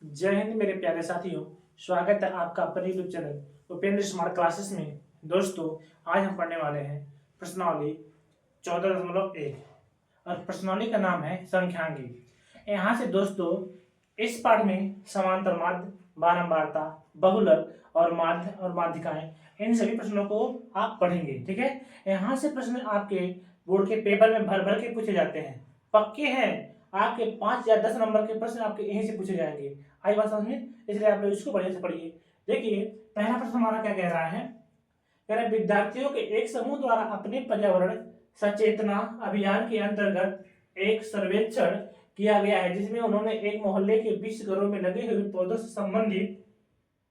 जय हिंद मेरे प्यारे साथियों। स्वागत है आपका अपने YouTube channel Upendra smart classes में। दोस्तों, आज हम पढ़ने वाले हैं प्रश्नावली 14.1 और प्रश्नावली का नाम है संख्यांकी। यहाँ से दोस्तों इस पाठ में समांतर माध्य, बारंबारता, बहुलक और माध्य और माध्यिकाएं, इन सभी प्रश्नों को आप पढ़ेंगे। ठीक है, यहाँ से प्रश्न आपके बोर्ड के पेपर में भर भर के पूछे जाते हैं, पक्के हैं। आपके 5 या 10 नंबर के प्रश्न आपके यहीं से पूछे जाएंगे। आई बात समझ में? इसलिए आप लोग इसको बढ़िया से पढ़िए। देखिए, पहला प्रश्न हमारा क्या कह रहा है? कह रहा है विद्यार्थियों के एक समूह द्वारा अपने पर्यावरण सचेतना अभियान के अंतर्गत एक सर्वेक्षण किया गया है, जिसमें उन्होंने एक मोहल्ले के 20 घरों में लगे हुए पौधों से संबंधित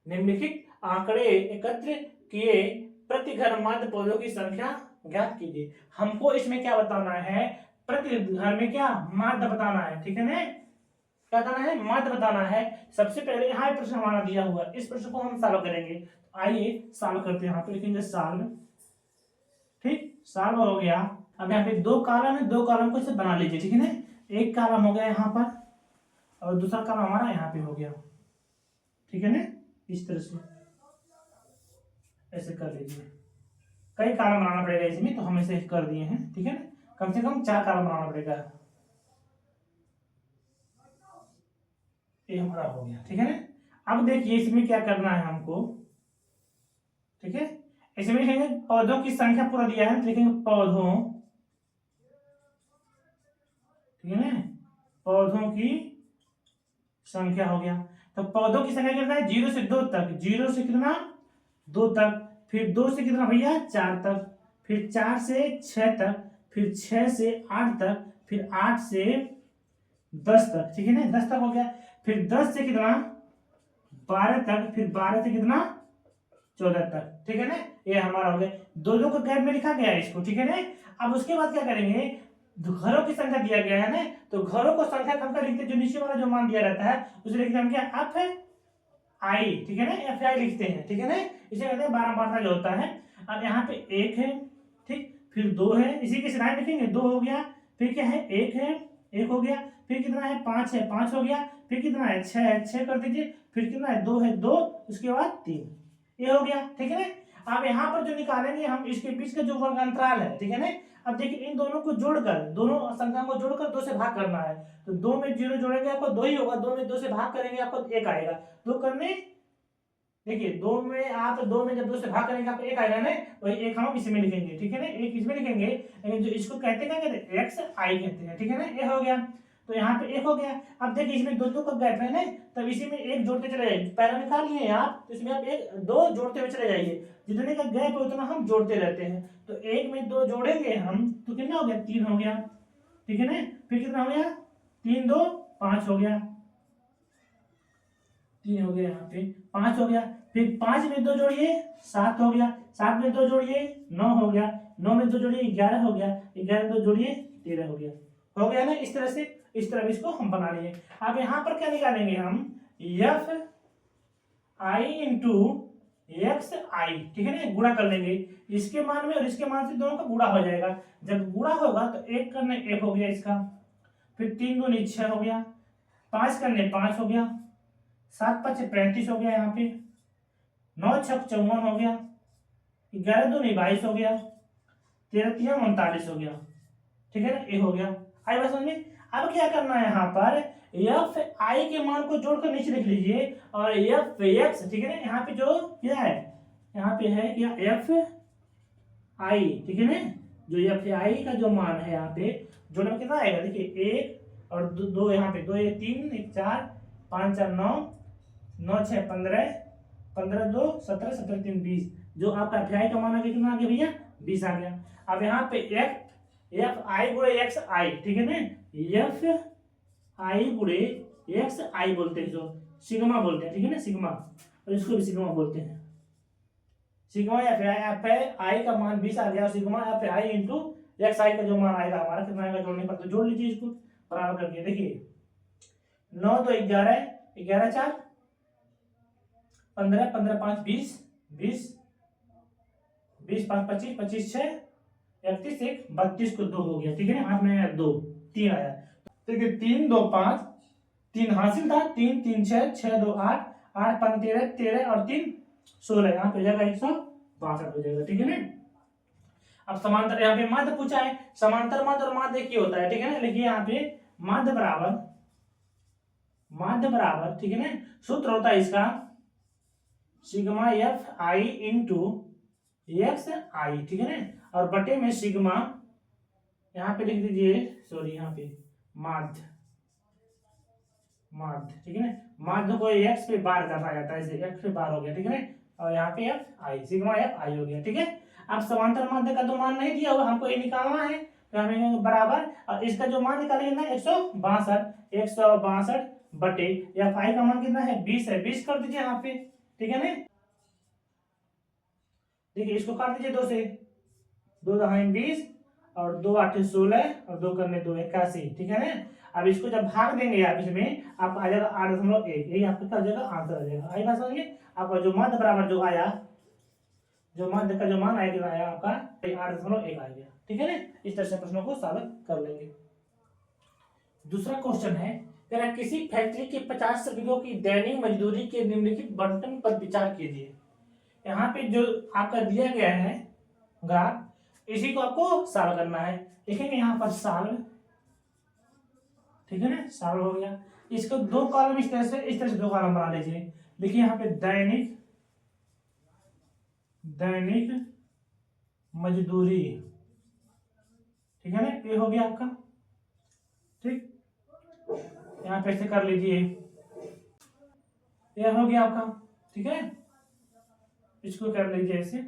निम्नलिखित आंकड़े एकत्र किए। प्रति घर माध्य पौधों की संख्या ज्ञात कीजिए। हमको इसमें क्या बताना है? प्रति घर में क्या माध्य बताना है। ठीक है ना, क्या बताना है? माध्य बताना है। सबसे पहले यहाँ प्रश्न हमारा दिया हुआ है, इस प्रश्न को हम सॉल्व करेंगे। आइए सॉल्व करते हैं। यहाँ पे लिखेंगे सॉल्व। ठीक, सॉल्व हो गया। अब यहाँ पे 2 कॉलम है, 2 कॉलम को इसे बना लीजिए। ठीक है ना, एक कॉलम हो गया यहाँ पर और दूसरा कॉलम हमारा यहाँ पे हो गया। ठीक है ना, इस तरह से ऐसे कर लीजिए। कई कॉलम बनाना पड़ेगा इसमें, तो हम इसे कर दिए हैं। ठीक है ना, कम से कम 4 कॉलम बनाना पड़ेगा। ये हमारा हो गया। ठीक है ना, अब देखिए इसमें क्या करना है हमको। ठीक है, इसमें लिखेंगे पौधों की संख्या पूरा दिया है, तो लिखेंगे पौधों। ठीक है ना, पौधों की संख्या हो गया। तो पौधों की संख्या कितना है? 0 से 2 तक। 0 से कितना? 2 तक। फिर 2 से कितना भैया? 4 तक। फिर 4 से 6 तक। फिर 6 से 8 तक। फिर 8 से 10 तक। ठीक है ना, 10 तक हो गया। फिर 10 से कितना? 12 तक। फिर 12 से कितना? 14 तक। ठीक है ना, ये हमारा हो गया। दो को गैप में लिखा गया है इसको। ठीक है ना, अब उसके बाद क्या करेंगे? घरों की संख्या दिया गया है ना, तो घरों को संख्या कम कर लिखते, जो नीचे वाला जो मान दिया रहता है उसे लिखते हम क्या? F I. ठीक है ना, एफ आई लिखते हैं। ठीक है ना, इसे कहते हैं बारंबारता जो होता है। अब यहाँ पे 1 है, ठीक, फिर 2 है, इसी के सिराय लिखेंगे। 2 हो गया। फिर क्या है? 1 है, 1 हो गया। फिर कितना है? 5 है, 5 हो गया। फिर कितना है? 6 है, 6 कर दीजिए। फिर कितना है? 2 है, 2। उसके बाद 3, ये हो गया। ठीक है ना, अब यहाँ पर जो निकालेंगे हम, इसके बीच का जो वर्ग अंतराल है। ठीक है ना, अब देखिए इन दोनों को जोड़कर, दोनों संख्याओं को जोड़कर 2 से भाग करना है। तो 2 में 0 जोड़ेंगे आपको 2 ही होगा। 2 में 2 से भाग करेंगे आपको 1 आएगा। 2 करने, देखिए 2 में आप 2 में जब 2 से भाग करेंगे आपको 1 आएगा ना, वही 1 हम इसमें लिखेंगे। ठीक है ना, 1 इसमें लिखेंगे, लेकिन जो इसको कहते हैं क्या कहते हैं? एक्स आई कहते हैं। ठीक है ना, ये हो गया। तो यहाँ पे 1 हो गया। अब देखिए इसमें 2 का गैप है ना, तब इसी में 1 जोड़ते चले जाइए। पहले निकाल लिए आप, तो इसमें आप 1 2 जोड़ते हुए चले जाइए। जितने का गैप है उतना हम जोड़ते रहते हैं। तो 1 में 2 जोड़ेंगे हम तो कितना हो गया? 3 हो गया। ठीक है ना, फिर कितना हो गया? 3 2 5 हो गया। 3 हो गया, यहाँ पे 5 हो गया। फिर 5 में 2 जोड़िए 7 हो गया। 7 में 2 जोड़िए 9 हो गया। 9 में 2 जोड़िए 11 हो गया। 11 में 2 जोड़िए 13 हो गया। हो गया ना, इस तरह से, इस तरह इसको हम बना लिए। अब यहाँ पर क्या निकालेंगे हम? F I into X I. ठीक है ना, गुणा कर लेंगे इसके मान में और इसके मान से, दोनों का गुणा हो जाएगा। जब गुणा होगा तो 1 करने 1 हो गया इसका। फिर 3 दूनी 6 हो गया। 5 करने 5 हो गया। 7 5 35 हो गया। यहाँ पे 9 6 54 हो गया। 11 दूनी 22 हो गया। 13 3 39 हो गया। ठीक है ना, ये हो गया। आई बात समझ में? अब क्या करना है? यहाँ पर एफ आई के मान को जोड़कर नीचे लिख लीजिए और एफ एक्स। ठीक है ना, यहाँ पे जो क्या है? यहाँ पे है क्या? F I. ठीक है ना, जो एफ आई का जो मान है यहाँ पे जोड़ने में कितना आएगा? देखिए 1 और 2 यहाँ पे 2 1 3 1 4 5 4 9 9 6 15 15 2 17 17 3 20। जो आपका एफ आई का मान आ गया कितना आ गया भैया? 20 आ गया। अब यहाँ पे एफ आई गुणे एक्स आई। ठीक है ना, एफ आई गुणे एक्स आई बोलते हैं, जो सिग्मा बोलते हैं। ठीक है ना, सिग्मा, और इसको भी सिग्मा बोलते हैं। सिग्मा एफ आई का मान 20 आ गया। Sigma F I into X I का जो मान आएगा हमारा कितना आएगा जोड़ने पर? तो जोड़ लीजिए इसको बराबर करके। देखिए 9 2 11 11 4 15 15 5 20 20 20 5 25 25 6 31 1 32 को 2 हो गया। ठीक है ना, हाथ में 2 3 आया। ठीक है, 3 2 5 3 हासिल था, 3 3 6 6 2 8 8 5 13 13 और 3 16, यहाँ पे हो जाएगा 162 हो जाएगा, ठीक है ना। अब समांतर यहाँ पे माध्य पूछा है, समांतर माध्य और माध्य एक ही होता है, ठीक है ना। लिखिए यहाँ पे माध्य बराबर, ठीक है ना, सूत्र होता है इसका sigma F I into X I, ठीक है ना, और बटे में सिग्मा, यहाँ पे लिख दीजिए, सॉरी यहाँ पे माध्य, ठीक है ना, माध्य को एक्स पे बार करना जाता है, इसे एक्स पे बार हो गया, ठीक है ना, और यहाँ पे एफ आई, सिग्मा एफ आई हो गया, ठीक है। अब समांतर माध्य का तो मान नहीं दिया हुआ, हमको ये निकालना है, तो हमें बराबर, और इसका जो मान निकालेंगे ना 162 बटे एफ आई का मान कितना है 20 है, 20 कर दीजिए यहाँ पे, ठीक है ना। देखिए इसको काट दीजिए 2 से, 2 दहाई 20 और 2 8 16 और 2 करने 2 81, ठीक है ना। अब इसको जब भाग देंगे आप इसमें, आपको आ जाएगा 8.1, यही आपका क्या हो जाएगा आंसर आ जाएगा। आई बात समझिए, आपका जो माध्य बराबर जो आया, जो माध्य का जो मान आया कितना आया आपका 8.1 आ गया, ठीक है ना। इस तरह से प्रश्नों को सॉल्व कर लेंगे। दूसरा क्वेश्चन है, तेरा किसी फैक्ट्री के 50 श्रमिकों की दैनिक मजदूरी के निम्नलिखित बंटन पर विचार कीजिए। यहाँ पे जो आपका दिया गया है ग्राफ, इसी को आपको सॉल्व करना है। देखेंगे यहाँ पर सॉल्व, ठीक है ना, सॉल्व हो गया। इसको 2 कॉलम इस तरह से 2 कॉलम बना लीजिए। देखिए यहाँ पे दैनिक मजदूरी, ठीक है ना, ये हो गया आपका, ठीक। यहाँ पे ऐसे कर लीजिए, ये हो गया आपका, ठीक है। इसको कर लीजिए ऐसे,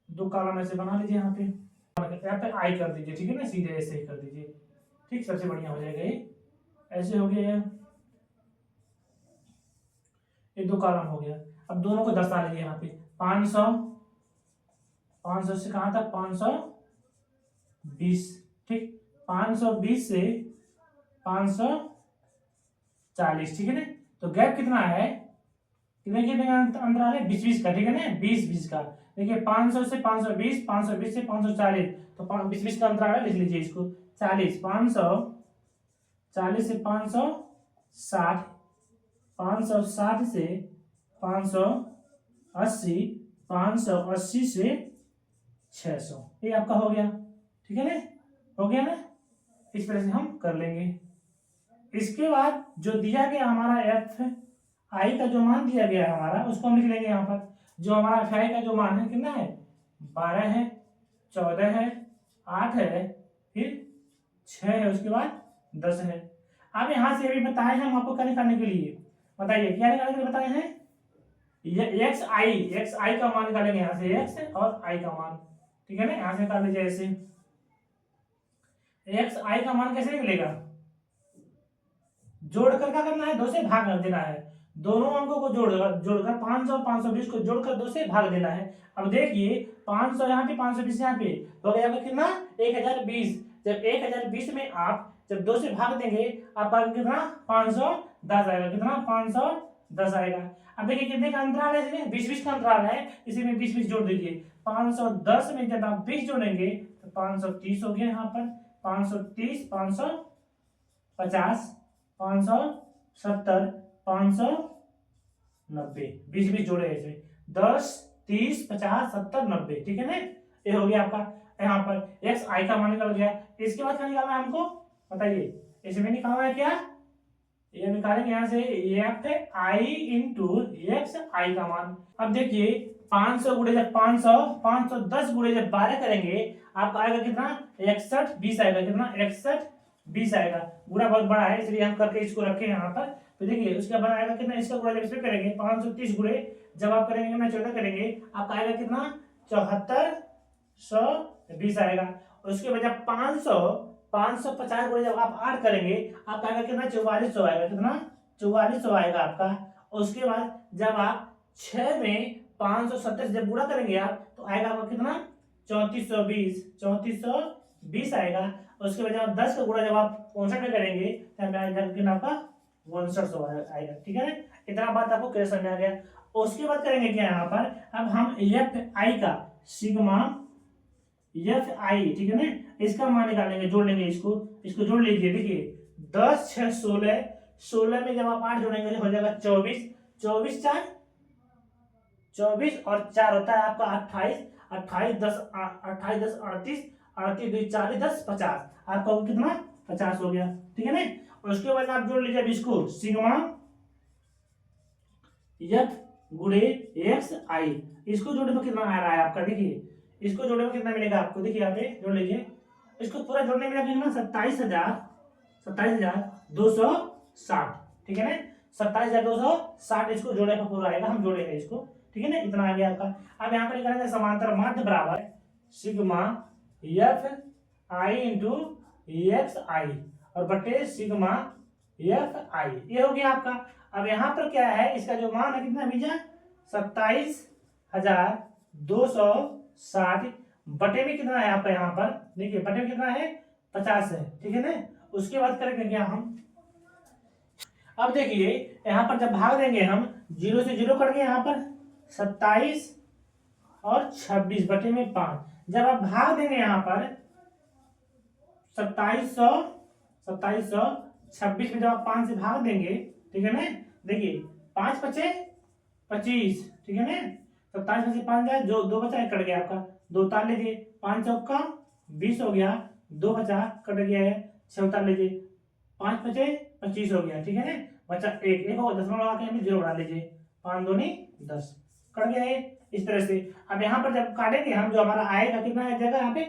2 कॉलम ऐसे बना लीजिए, यहाँ पे आई कर दीजिए, ठीक है ना, सीधे ऐसे ही कर दीजिए, ठीक, सबसे बढ़िया हो जाएगा ये। ऐसे हो गया, ये 2 कॉलम हो गया। अब दोनों को दर्शा लीजिए यहाँ पे, 500 से कहाँ तक 520, ठीक, 520 से 540, ठीक है ना। तो गैप कितना है, कितने का अंतर आ रहा है 20 का, ठीक है ना, 20 का। देखिए 500 से 520, 520 से 540, तो 20 का अंतर आ रहा है, लिख लीजिए इसको 40, 540 से 560, 560 से 580, 580 से 600, ये आपका हो गया, ठीक है ना, हो गया ना। इस तरह से हम कर लेंगे। इसके बाद जो दिया गया हमारा एफ आई का जो मान दिया गया है हमारा, उसको हम लिख लेंगे यहाँ पर। जो हमारा एफ आई का जो मान है कितना है 12 है, 14 है, 8 है, फिर 6 है, उसके बाद 10 है। अब यहाँ से अभी बताए हैं हम आपको क्या निकालने के लिए, बताइए क्या निकालने के लिए बताए हैं, एक्स आई का मान निकालेंगे यहाँ से, एक्स और आई का मान, ठीक है ना। यहाँ से निकाल लीजिए ऐसे, एक्स आई का मान कैसे निकलेगा, जोड़कर क्या करना है 2 से भाग कर देना है, दोनों अंकों को जोड़कर 500 और 520 को जोड़कर 2 से भाग देना है। अब देखिए 500 यहाँ पे 520 यहाँ पे हो गया कितना 1020, जब 1020 में आप जब 2 से भाग देंगे आपका कितना 510 आएगा, कितना 510 आएगा। अब देखिए कितने का अंतराल है, इसमें 20-20 का अंतराल है, इसी में 20-20 जोड़ दीजिए। 510 में जब आप 20 जोड़ेंगे तो 530 हो गया, यहाँ पर 530, 550, 570, 590, 20-20 जोड़े ऐसे 10, 30, 50, 70, 90, ठीक है ना। ये हो गया आपका, यहाँ पर एक्स आई का मान निकल गया। इसके बाद क्या निकालना है हमको बताइए, इसमें निकालना है क्या, ये निकालेंगे यहाँ से F I into X I का मान। अब देखिए 500 गुणे जब 510 गुणे जब 12 करेंगे आपका आएगा कितना 61-20 आएगा, कितना 61-20 आएगा। गुणा बहुत बड़ा है इसलिए हम करके इसको रखे यहाँ पर। तो देखिए उसके बाद आएगा कितना, इसका गुणा जब इसमें करेंगे 530 गुणे जब आप करेंगे कितना 14 करेंगे आपका आएगा कितना 7420 आएगा। उसके बाद जब 550 गुणे जब आप 8 करेंगे आपका आएगा कितना 4400 आएगा, कितना 4400 आएगा आपका। उसके बाद जब आप 6 में 570 जब गुणा करेंगे आप तो आएगा आपका कितना 3420 आएगा। उसके बाद जब 10 का गुणा जब आप 65 में करेंगे तो कितना आपका 6100 आएगा, ठीक है ना। इतना बात आपको क्लियर समझ में आ गया। उसके बाद करेंगे क्या यहाँ पर, अब हम एफ आई का सिग्मा एफ आई, ठीक है ना, इसका मान निकालेंगे, जोड़ लेंगे इसको जोड़ लीजिए। देखिए 10, 6, 16, 16 में जब आप 8 जोड़ेंगे हो जाएगा 24, 24 4 24 और 4 होता है आपका 28, 28 10 28 10 38, 38 2 40 10 50, आपका वो कितना 50 हो गया, ठीक है ना। और उसके बाद आप जोड़ लीजिए अब इसको सिग्मा एफ गुणे एक्स आई, इसको जोड़ने में कितना आ रहा है आपका, देखिए इसको जोड़ने में कितना मिलेगा आपको, देखिए यहाँ पे जोड़ लीजिए, इसको पूरा जोड़ने में कितना 27,260, ठीक है ना, 27,260 इसको जोड़ने पर पूरा आएगा, हम जोड़ेंगे इसको, ठीक है ना, इतना आ गया आपका। अब यहाँ पर करेंगे समांतर माध्य बराबर sigma F I into X I और बटे सिग्मा एफ आई, ये हो गया आपका। अब यहाँ पर क्या है, इसका जो मान है कितना भैया 27,260 बटे में कितना है आपका, यहाँ पर देखिए बटे में कितना है 50 है, ठीक है ना। उसके बाद करेंगे क्या हम, अब देखिए यहाँ पर जब भाग देंगे हम 0 से 0 कट गए, यहाँ पर 27 और 26 बटे में 5, जब आप भाग देंगे यहाँ पर 2726 में जब आप 5 से भाग देंगे, ठीक है ना, देखिए 5 बचे 25, ठीक है ना, 27 में से 5 जाए जो 2 बचा कट गया आपका, 2 उतार लीजिए, 5 चौका 20 हो गया, 2 बचा कट गया है, 6 उतार लीजिए, 5 बचे 25 हो गया, ठीक है ना, बचा एक होगा 10 लगा के हम 0 बढ़ा लीजिए, 5 दूनी 10 कट गया है इस तरह से। अब यहाँ पर जब काटेंगे हम जो हमारा आएगा कितना है जगह यहाँ पे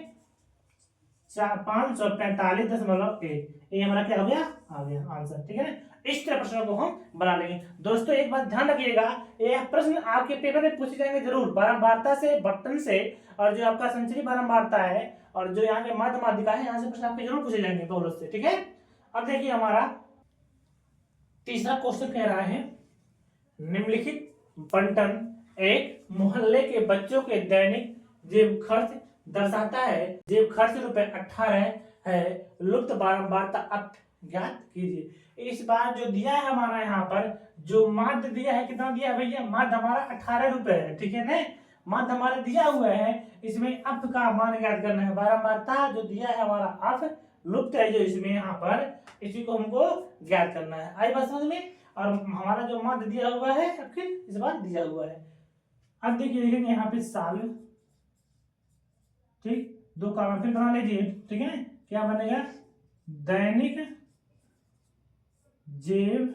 545.1, ये हमारा क्या हो गया आ गया आंसर, ठीक है ना। इस तरह प्रश्नों को हम बना लेंगे। दोस्तों एक बात ध्यान रखिएगा, ये प्रश्न आपके पेपर में पूछे जाएंगे जरूर, बारंबारता से, बटन से, और जो आपका संचरी बारंबारता है और जो यहाँ के मध्य माध्यिका है, यहाँ से प्रश्न आपके जरूर पूछे जाएंगे बहुलक से, ठीक है। अब देखिए हमारा तीसरा क्वेश्चन कह रहा है निम्नलिखित बंटन एक मोहल्ले के बच्चों के दैनिक जेब खर्च दर्शाता है, जेब खर्च ₹18 है, लुप्त बारंबारता अब ज्ञात कीजिए। इस बार जो दिया है हमारा यहाँ पर जो माध्य दिया है, कितना दिया है भैया, माध्य हमारा ₹18 है, ठीक है ना, माध्य हमारा दिया हुआ है, इसमें अप का मान ज्ञात करना है, बारंबारता जो दिया है हमारा अप लुप्त है जो इसमें यहाँ पर, इसी को हमको ज्ञात करना है। आई बात समझ में, और हमारा जो माध्य दिया हुआ है फिर इस बार दिया हुआ है। अब देखिए लिखेंगे यहाँ पे साल, ठीक, 2 कॉलम फिर बना लीजिए, ठीक है ना, क्या बनेगा दैनिक जेब,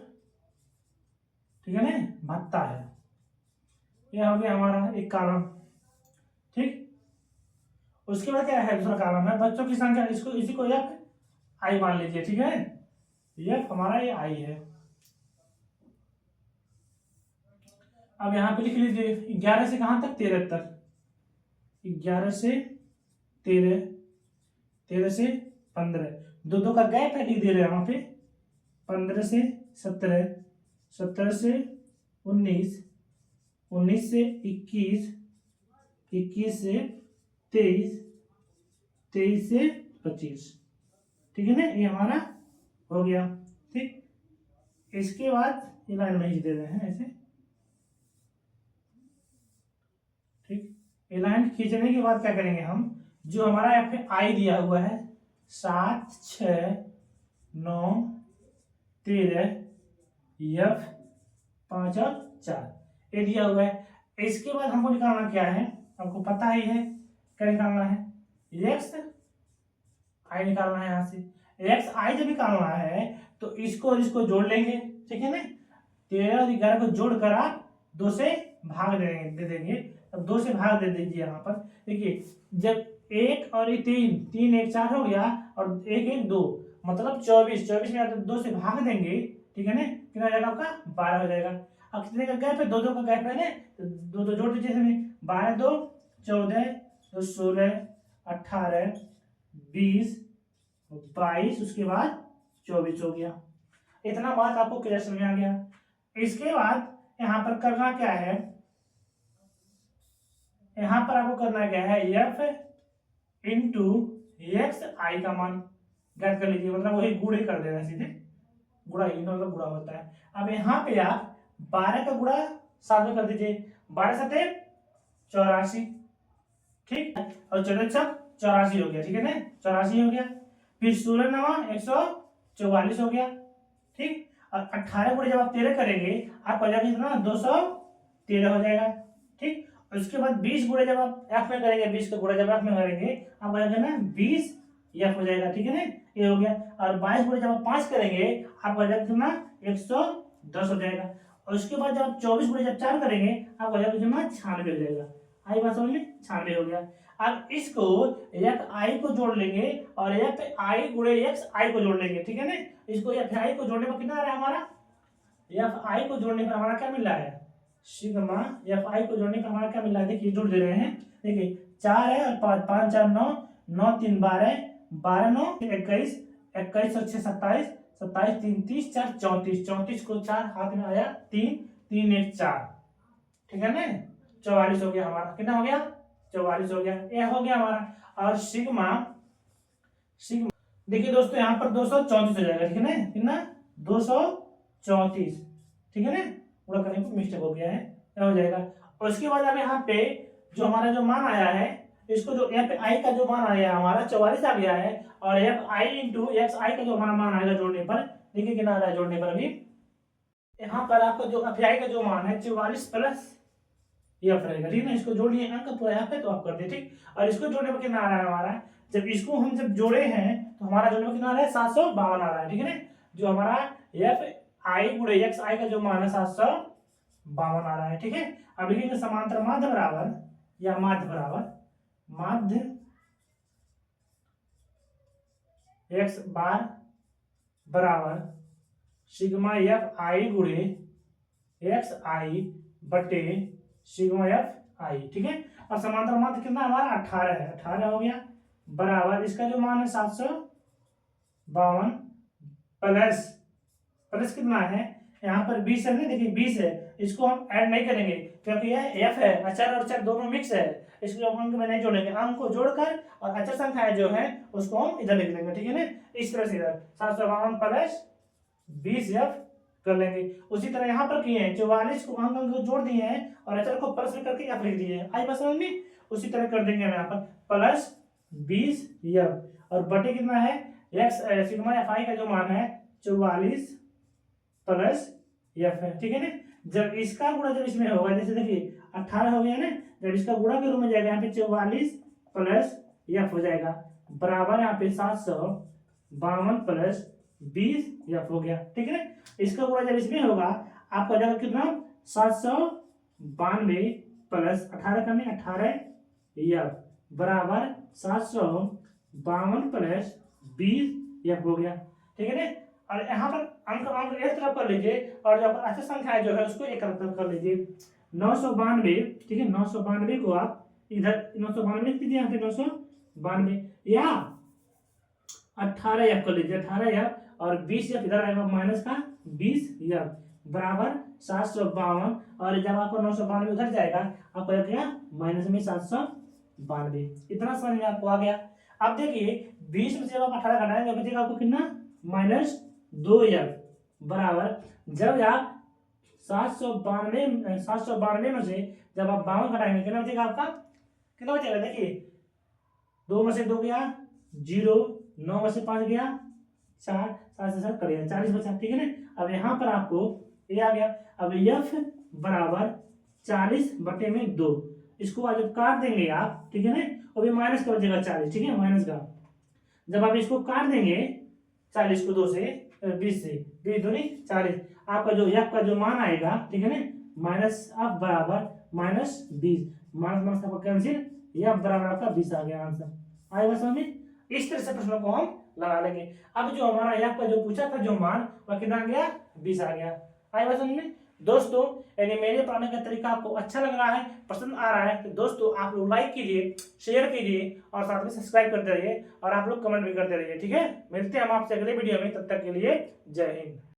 ठीक है ना, भत्ता है, यह हो गया हमारा एक कॉलम, ठीक। उसके बाद क्या है दूसरा कॉलम है बच्चों की संख्या, इसको इसी को एफ आई मान लीजिए, ठीक है, एफ हमारा ये आई है। अब यहाँ पे लिख लीजिए 11 से कहां तक 13 तक, 11 से 13, 13 से 15, 2 का गैप है, दे रहे हैं यहाँ पे, 15 से 17, 17 से 19, 19 से 21, 21 से 23, 23 से 25, ठीक है ना, ये हमारा हो गया, ठीक। इसके बाद ये लाइन में ही दे रहे हैं ऐसे, ठीक। ये लाइन खींचने के बाद क्या करेंगे हम, जो हमारा यहाँ पे आई दिया हुआ है 7 6 9 13 एफ 5 और 4 ये दिया हुआ है। इसके बाद हमको निकालना क्या है, आपको पता ही है क्या निकालना है, एक्स आई निकालना है। यहाँ से एक्स आई जब निकालना है तो इसको और इसको जोड़ लेंगे, ठीक है ना, 13 और 11 को जोड़ कर आप 2 से भाग दे देंगे, अब 2 से भाग दे दीजिए। यहाँ पर देखिए जब 1 और 3 3 1 4 हो गया और 1 1 2 मतलब 24 में 2 से भाग देंगे, ठीक है ना, कितना हो जाएगा आपका 12 हो जाएगा। अब कितने का गैप है, 2 का गैप है ना, तो 2 जोड़ दीजिए इसमें, 12 2 14 2 16 18 20 22 उसके बाद 24 हो गया। इतना बात आपको क्लियर समझ में आ गया। इसके बाद यहाँ पर करना क्या है, यहाँ पर आपको करना क्या है, एफ इंटू एक्स आई का मान ज्ञात कर लीजिए, मतलब वही गुणा ही कर देना, सीधे गुणा ही मतलब गुणा होता है। अब यहाँ पे आप 12 का गुणा 7 में कर दीजिए, 12 7 84, ठीक, और 14 84 हो गया, ठीक है ना, 84 हो गया। फिर 16 9 144 हो गया, ठीक। और 18 गुणे जब आप 13 करेंगे आपका हो जाएगा कितना 213 हो जाएगा। ठीक, और उसके बाद 20 गुणे जब आप एफ में करेंगे, 20 का गुणा जब एफ में करेंगे आपका हो जाएगा ना 20 एफ हो जाएगा। ठीक है ना, ये हो गया। और 22 गुणे जब आप 5 करेंगे आपका हो जाएगा कितना 110 हो जाएगा। और उसके बाद जब आप 24 गुणे जब 4 करेंगे आपका हो जाएगा कितना 96 हो जाएगा। आई बात समझ में, 96 हो गया। अब इसको एफ आई को जोड़ लेंगे और एफ आई गुणे एक्स आई को जोड़ लेंगे। ठीक है ना, इसको एफ आई को जोड़ने पर कितना आ रहा है हमारा, एफ आई को जोड़ने पर हमारा क्या मिल रहा है, सिग्मा एफ आई को जोड़ने पर हमारा क्या मिल रहा है, देखिए जोड़ दे रहे हैं। देखिए 4 है और 5 5 4 9 9 3 12 12 9 21 21 और 6 27 27 3 30 4 34 34 को 4 हाथ में आया 3 3 1 4। ठीक है ना, 44 हो गया हमारा। कितना हो गया 44 हो गया, ये हो गया हमारा। और सिग्मा सिग्मा देखिए दोस्तों यहाँ पर 234 हो जाएगा। ठीक है ना, कितना 234। ठीक है ना, पूरा करने को मिस्टेक हो गया है, क्या हो जाएगा। और उसके बाद अब यहाँ पे जो हमारा जो मान आया है, इसको जो यहाँ पे आई का जो मान आया है हमारा 44 आ गया है। और F I into X I का जो हमारा मान आएगा जोड़ने पर, देखिए कितना आ रहा है जोड़ने पर। अभी यहाँ पर आपका जो एफ आई का जो मान है 44 प्लस एफ रहेगा। ठीक है ना, इसको जोड़िए, अंक पूरा यहाँ पे तो आप कर दिए। ठीक, और इसको जोड़ने पर कितना आ रहा है हमारा, जब इसको हम जब जोड़े हैं तो हमारा जोड़ने पर कितना आ रहा है 752 आ रहा है। ठीक है ना, जो हमारा एफ आई गुणे एक्स आई का जो मान है 752 आ रहा है। ठीक है, अब लिखेंगे समांतर माध्य बराबर या माध्य बराबर माध्य एक्स बार बराबर सिग्मा एफ आई गुणे एक्स आई बटे सिग्मा एफ आई। ठीक है, और समांतर माध्य कितना हमारा 18 है, 18 हो गया बराबर इसका जो मान है 752 प्लस प्लस कितना है यहाँ पर 20 है ना, देखिए 20 है, इसको हम ऐड नहीं करेंगे क्योंकि यह एफ है, अचर और चर दोनों मिक्स है, इसलिए हम अंक में नहीं जोड़ेंगे। अंक को जोड़कर और अचर संख्याएं जो है उसको हम इधर लिख देंगे। ठीक है ना, इस तरह से इधर 752 प्लस 20 एफ कर लेंगे। उसी तरह यहाँ पर किए हैं 44 को अंक अंक जोड़ दिए हैं और अचर को प्लस करके एफ लिख दिए हैं। आई बस समझ में, उसी तरह कर देंगे हम यहाँ पर प्लस 20 एफ और बटे कितना है एक्स सिग्मा एफ आई का जो मान है 44 प्लस एफ है। ठीक है ना, जब इसका गुणा जब इसमें होगा, जैसे देखिए 18 हो गया ना, जब इसका गुणा के रूप में जाएगा यहाँ पे 44 प्लस एफ हो जाएगा बराबर यहाँ पे 752 प्लस 20 एफ हो गया। ठीक है ना, इसका गुणा जब इसमें होगा आपका जाएगा कितना 792 प्लस 18 करने 18 एफ बराबर 752 प्लस 20 एफ हो गया। ठीक है ना, और यहाँ पर अंक अंक एक तरफ कर लीजिए और जो अचर संख्या जो है उसको एक तरफ कर लीजिए। 992, ठीक है, 992 को आप इधर 992 लिख दीजिए यहाँ पे 992 या 18 एफ कर लीजिए, 18 एफ और 20 एफ इधर आएगा माइनस का 20 एफ बराबर 752 और जब आपको 992 उधर जाएगा आपको क्या माइनस में 792। इतना समझ में आपको आ गया। अब देखिए 20 में से जब आप 18 घटाएंगे बचेगा आपको कितना -2 एफ बराबर जब आप 792 में से जब आप 52 घटाएंगे कितना बचेगा आपका, कितना बचेगा देखिए 2 में से 2 गया 0, 9 में से 5 गया 4, 7 से 7 करेगा 40 बचा। ठीक है ना, अब यहाँ पर आपको ये आ गया। अब एफ बराबर 40/2 इसको आज जब काट देंगे आप, ठीक है ना, वो भी माइनस का बचेगा 40। ठीक है, माइनस का जब आप इसको काट देंगे 40 को 2 से 20 से 20 दूनी 40 आपका जो एफ का जो मान आएगा, ठीक है ना, माइनस एफ बराबर -20 माइनस आपका कैंसिल एफ बराबर आपका 20 आ गया आंसर। आएगा समझ में, इस तरह से प्रश्नों को हम लगा लेंगे। अब जो हमारा एफ का जो पूछा था जो मान वह कितना आ गया 20 आ गया। आएगा समझ में दोस्तों, यानी मेरे पढ़ाने का तरीका आपको अच्छा लग रहा है, पसंद आ रहा है तो दोस्तों आप लोग लाइक कीजिए, शेयर कीजिए और साथ में सब्सक्राइब करते रहिए और आप लोग कमेंट भी करते रहिए। ठीक है, मिलते हैं हम आपसे अगले वीडियो में, तब तक के लिए जय हिंद।